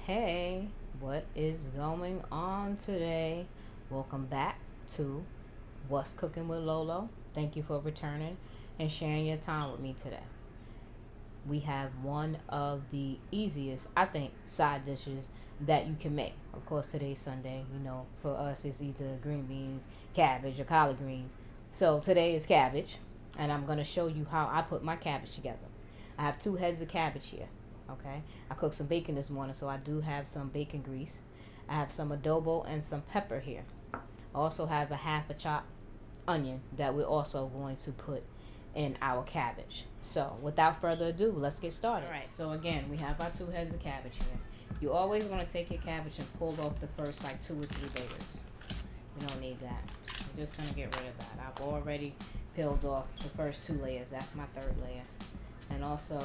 Hey, what is going on today? Welcome back to What's Cooking with Lolo. Thank you for returning and sharing your time with me today. We have one of the easiest, I think, side dishes that you can make. Of course, today's Sunday. For us, it's either green beans, cabbage, or collard greens. So today is cabbage, and I'm going to show you how I put my cabbage together. I have 2 heads of cabbage here. Okay, I cooked some bacon this morning, so I do have some bacon grease. I have some adobo and some pepper here. I also have a half a chopped onion that we're also going to put in our cabbage. So without further ado, let's get started. All right, so again, we have our 2 heads of cabbage here. You always want to take your cabbage and pull off the first like 2 or 3 layers. You don't need that. We're just going to get rid of that. I've already peeled off the first 2 layers. That's my 3rd layer. And also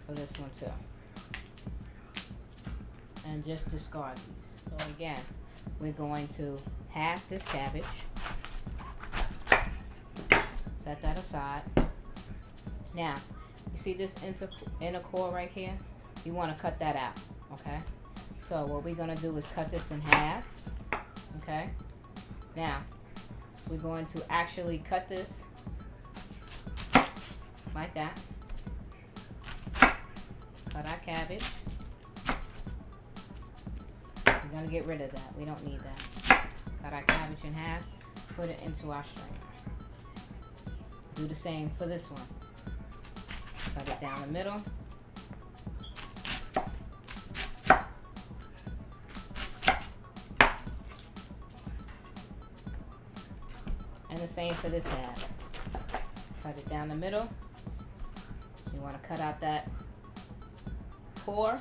for this one too. And just discard these. So again, we're going to half this cabbage. Set that aside. Now, you see this inner core right here? You want to cut that out, okay? So what we're going to do is cut this in half, okay? Now, we're going to actually cut this like that. Cut our cabbage. We're going to get rid of that. We don't need that. Cut our cabbage in half. Put it into our strainer. Do the same for this one. Cut it down the middle. And the same for this half. Cut it down the middle. You want to cut out that core.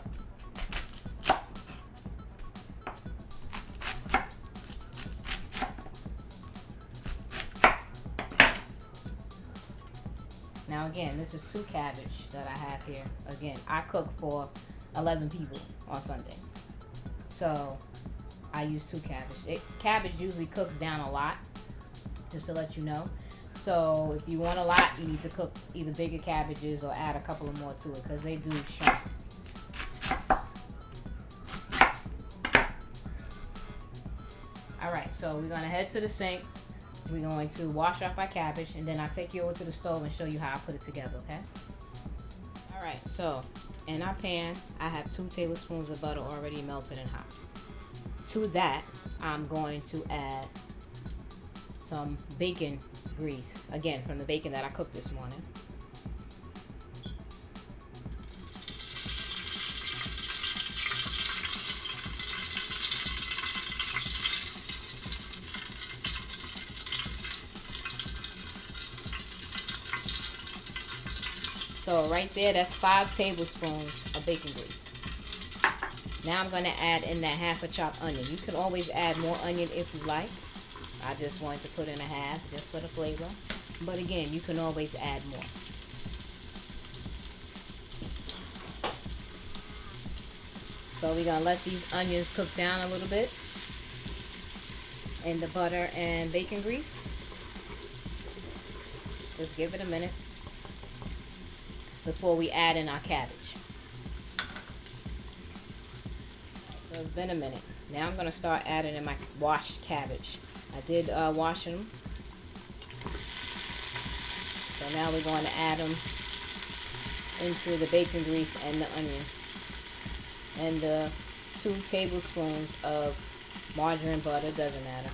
Now again, this is 2 cabbage that I have here. Again, I cook for 11 people on Sundays. So I use 2 cabbage. Cabbage usually cooks down a lot, just to let you know. So if you want a lot, you need to cook either bigger cabbages or add a couple of more to it because they do shrink. Alright, so we're going to head to the sink. We're going to wash off our cabbage, and then I'll take you over to the stove and show you how I put it together, okay? Alright, so in our pan, I have 2 tablespoons of butter already melted and hot. To that, I'm going to add some bacon grease, again, from the bacon that I cooked this morning. So right there, that's 5 tablespoons of bacon grease. Now I'm going to add in that half a chopped onion. You can always add more onion if you like. I just wanted to put in a half just for the flavor. But again, you can always add more. So we're going to let these onions cook down a little bit in the butter and bacon grease. Just give it a minute before we add in our cabbage. So it's been a minute. Now I'm going to start adding in my washed cabbage. I did wash them. So now we're going to add them into the bacon grease and the onion. And the 2 tablespoons of margarine butter, doesn't matter.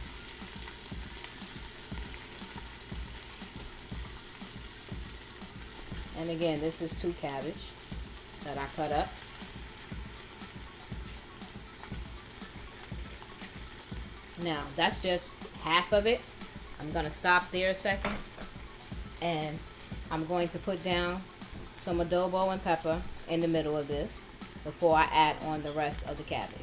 And again, this is 2 cabbage that I cut up. Now, that's just half of it. I'm going to stop there a second. And I'm going to put down some adobo and pepper in the middle of this before I add on the rest of the cabbage.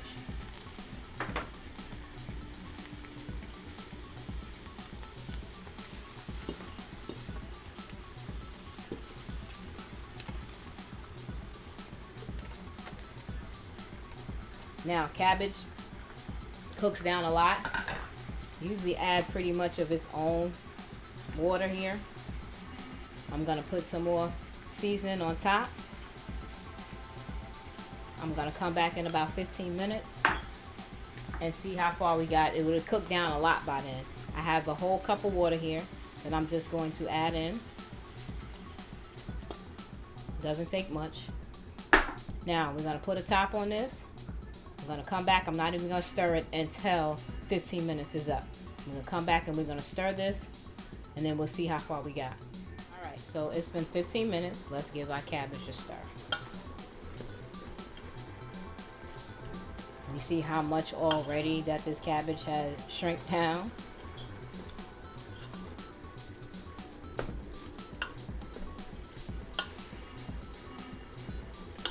Now, cabbage cooks down a lot. Usually add pretty much of its own water here. I'm going to put some more seasoning on top. I'm gonna come back in about 15 minutes and see how far we got. It would have cooked down a lot by then. I have a whole cup of water here that I'm just going to add in. Doesn't take much. Now we're gonna put a top on this. I'm gonna come back. I'm not even gonna stir it until 15 minutes is up. I'm gonna come back and we're gonna stir this, and then we'll see how far we got. All right, so it's been 15 minutes. Let's give our cabbage a stir. You see how much already that this cabbage has shrunk down?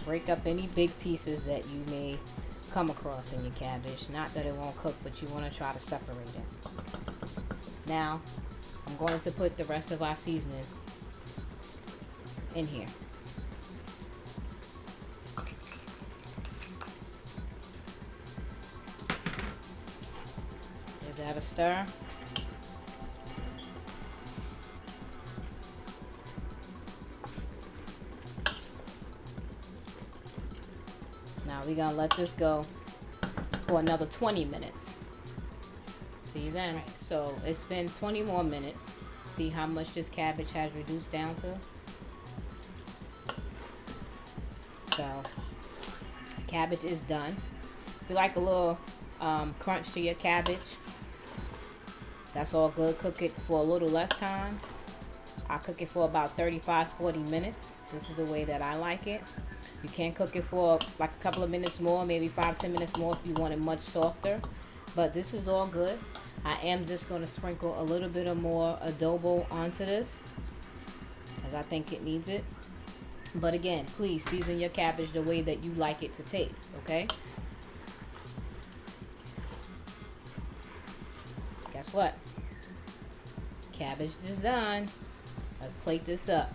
Break up any big pieces that you may come across in your cabbage. Not that it won't cook, but you want to try to separate it. Now, I'm going to put the rest of our seasoning in here. Give that a stir. Now we're gonna let this go for another 20 minutes. See you then. Right, so it's been 20 more minutes. See how much this cabbage has reduced down to. So cabbage is done. If you like a little crunch to your cabbage, that's all good. Cook it for a little less time. I cook it for about 35-40 minutes. This is the way that I like it. You can cook it for like a couple of minutes more, maybe 5-10 minutes more if you want it much softer. But this is all good. I am just going to sprinkle a little bit of more adobo onto this, as I think it needs it. But again, please season your cabbage the way that you like it to taste, okay? Guess what? Cabbage is done. Let's plate this up.